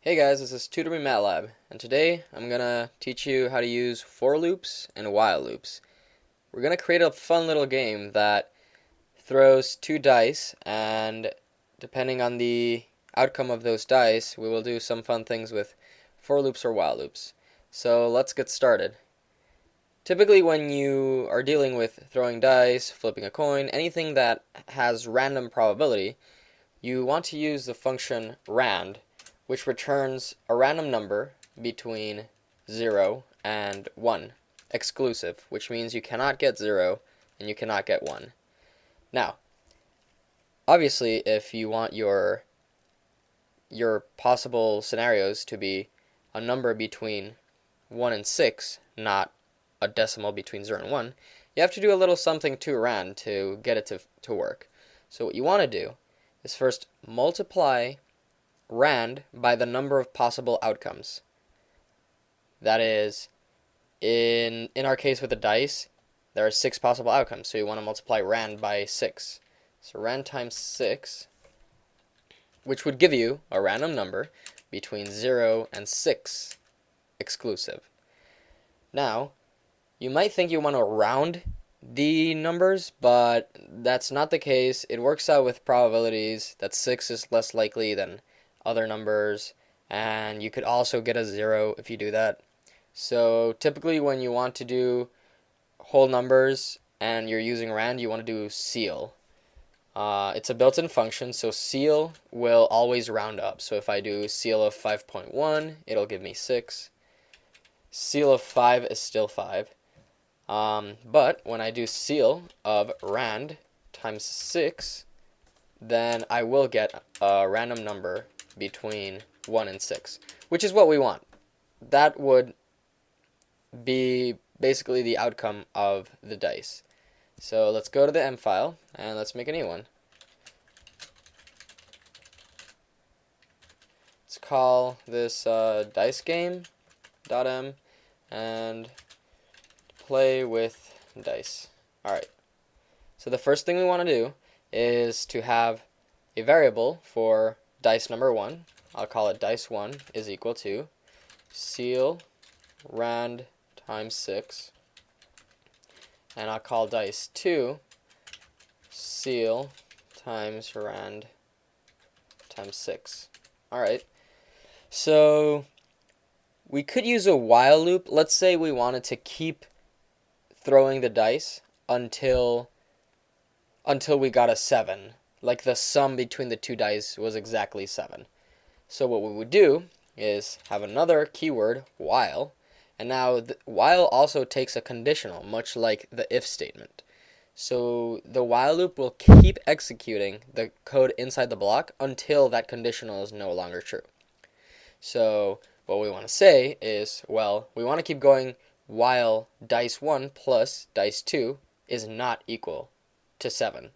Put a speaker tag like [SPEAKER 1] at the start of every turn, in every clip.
[SPEAKER 1] Hey guys, this is TutorMeMatlab, and today I'm gonna teach you how to use for loops and while loops. We're gonna create a fun little game that throws two dice, and depending on the outcome of those dice, we will do some fun things with for loops or while loops. So let's get started. Typically when you are dealing with throwing dice, flipping a coin, anything that has random probability, you want to use the function rand, which returns a random number between 0 and 1, exclusive, which means you cannot get 0 and you cannot get 1. Now, obviously, if you want your possible scenarios to be a number between 1 and 6, not a decimal between 0 and 1, you have to do a little something to rand to get it to work. So what you want to do is first multiply rand by the number of possible outcomes. That is, in our case with the dice, there are 6 possible outcomes, so you want to multiply rand by 6. So rand times 6, which would give you a random number between 0 and 6, exclusive. Now, you might think you want to round the numbers, but that's not the case. It works out with probabilities that 6 is less likely than other numbers, and you could also get a 0 if you do that. So typically when you want to do whole numbers and you're using rand, you want to do ceil. It's a built-in function, so ceil will always round up. So if I do ceil of 5.1, it'll give me 6. Ceil of 5 is still 5. But when I do ceil of rand times 6, then I will get a random number between 1 and 6, which is what we want. That would be basically the outcome of the dice. So let's go to the M file and let's make a new one. Let's call this dice game.m and play with dice. Alright, so the first thing we want to do is to have a variable for dice number 1. I'll call it dice1 is equal to ceil rand times 6, and I'll call dice2 ceil times rand times 6. Alright, so we could use a while loop. Let's say we wanted to keep throwing the dice until we got a 7. Like the sum between the two dice was exactly 7. So what we would do is have another keyword, while, and now while also takes a conditional, much like the if statement. So the while loop will keep executing the code inside the block until that conditional is no longer true. So what we want to say is, well, we want to keep going while dice1 plus dice2 is not equal to 7.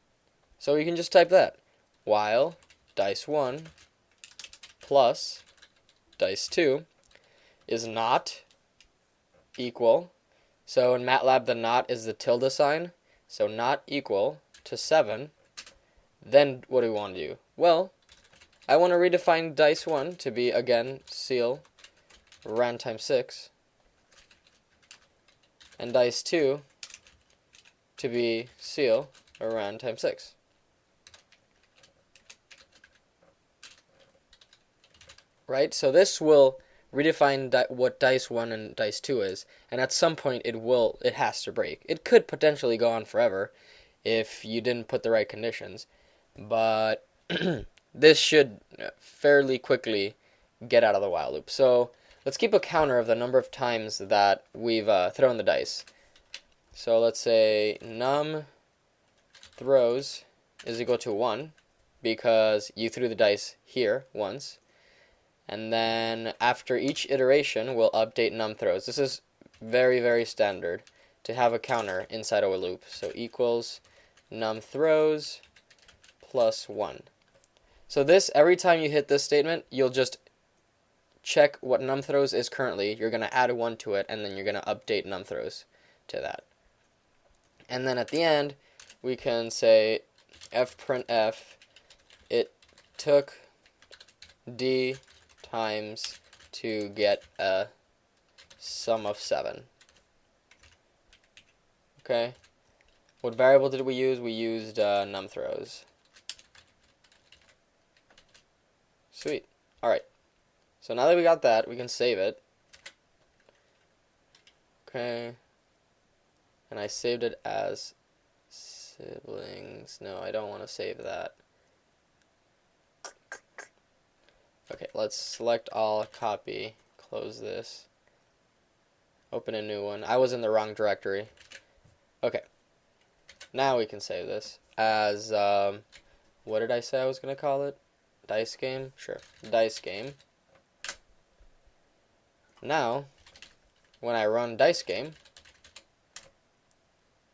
[SPEAKER 1] So you can just type that. While dice1 plus dice2 is not equal. So in MATLAB, the not is the tilde sign. So not equal to 7. Then what do we want to do? Well, I want to redefine dice1 to be, again, ceil rand times 6. And dice2 to be ceil rand times 6. Right? So this will redefine what dice 1 and dice 2 is, and at some point it has to break. It could potentially go on forever if you didn't put the right conditions, but this should fairly quickly get out of the while loop. So let's keep a counter of the number of times that we've thrown the dice. So let's say num throws is equal to 1 because you threw the dice here once. And then after each iteration, we'll update num throws. This is very, very standard to have a counter inside of a loop. So equals num throws plus 1. So this, every time you hit this statement, you'll just check what num throws is currently. You're going to add 1 to it, and then you're going to update num throws to that. And then at the end, we can say fprintf it took d times to get a sum of 7. Okay. What variable did we use? We used numThrows. Sweet. Alright. So now that we got that, we can save it. Okay. And I saved it as siblings. No, I don't want to save that. Okay, let's select all, copy, close this, open a new one. I was in the wrong directory. Okay, now we can save this as, what did I say I was going to call it? Dice game? Sure, dice game. Now, when I run dice game,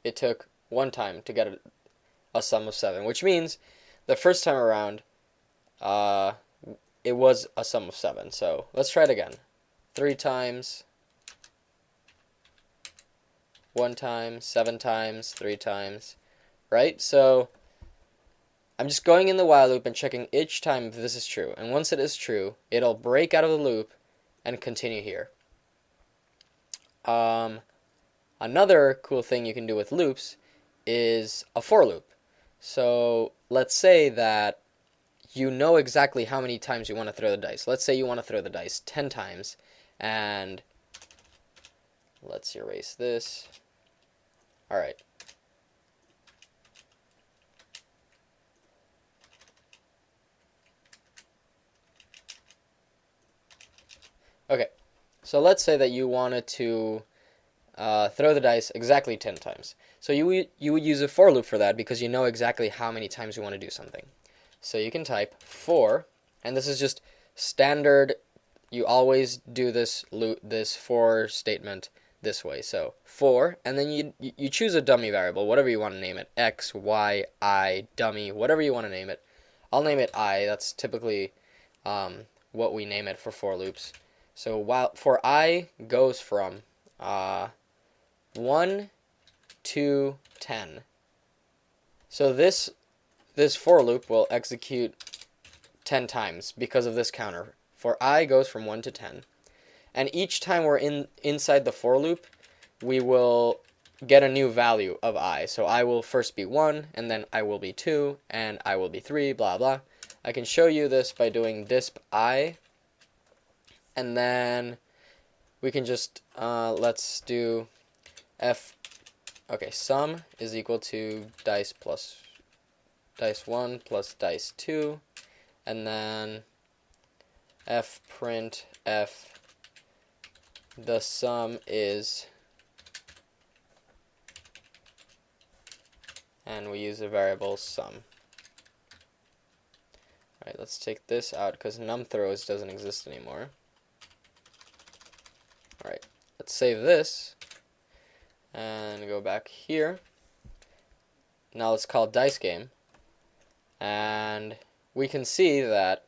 [SPEAKER 1] it took 1 time to get a sum of 7, which means the first time around, it was a sum of 7. So let's try it again. 3 times, 1 time, 7 times, 3 times, right? So I'm just going in the while loop and checking each time if this is true. And once it is true, it'll break out of the loop and continue here. Another cool thing you can do with loops is a for loop. So let's say that you know exactly how many times you want to throw the dice. Let's say you want to throw the dice 10 times, and let's erase this. All right. Okay, so let's say that you wanted to throw the dice exactly 10 times. So you would use a for loop for that because you know exactly how many times you want to do something. So you can type for, and this is just standard. You always do this for statement this way. So for, and then you choose a dummy variable, whatever you want to name it, x, y, I, dummy, whatever you want to name it. I'll name it I. That's typically what we name it for loops. So while for I goes from 1 to 10. So this for loop will execute 10 times because of this counter. For I goes from 1 to 10. And each time we're inside the for loop, we will get a new value of I. So I will first be 1, and then I will be 2, and I will be 3, blah, blah. I can show you this by doing disp I, and then we can just, let's do sum is equal to dice 1 plus dice 2, and then print the sum is, and we use the variable sum. Alright, let's take this out because numThrows doesn't exist anymore. Alright, let's save this and go back here. Now let's call dice game, and we can see that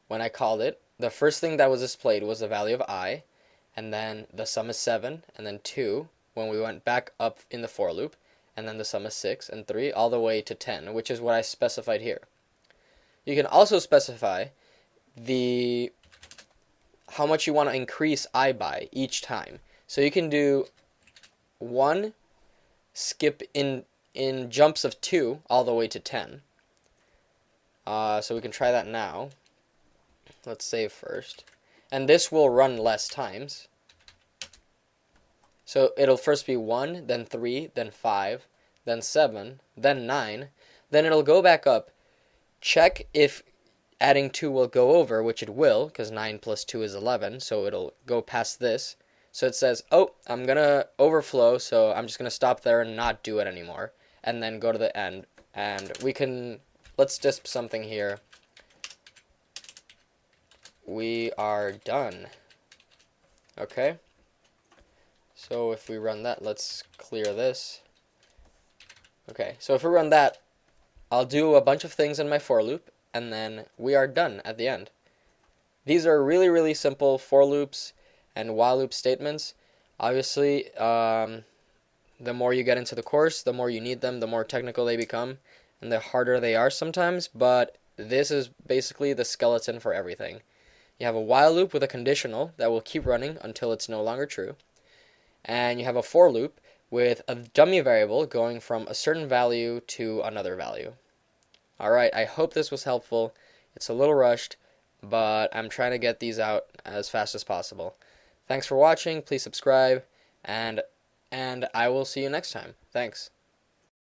[SPEAKER 1] when I called it, the first thing that was displayed was the value of I, and then the sum is 7, and then 2 when we went back up in the for loop, and then the sum is 6, and 3 all the way to 10, which is what I specified here. You can also specify how much you want to increase I by each time. So you can do 1 skip in jumps of 2 all the way to 10. So we can try that now. Let's save first. And this will run less times. So it'll first be 1, then 3, then 5, then 7, then 9. Then it'll go back up, check if adding 2 will go over, which it will, because 9 plus 2 is 11, so it'll go past this. So it says, oh, I'm going to overflow, so I'm just going to stop there and not do it anymore. And then go to the end. And we can, let's disp something here. We are done. Okay. So if we run that, let's clear this. Okay, so if we run that, I'll do a bunch of things in my for loop, and then we are done at the end. These are really, really simple for loops and while loop statements. Obviously, the more you get into the course, the more you need them, the more technical they become, and the harder they are sometimes, but this is basically the skeleton for everything. You have a while loop with a conditional that will keep running until it's no longer true. And you have a for loop with a dummy variable going from a certain value to another value. Alright, I hope this was helpful. It's a little rushed, but I'm trying to get these out as fast as possible. Thanks for watching. Please subscribe, and I will see you next time. Thanks.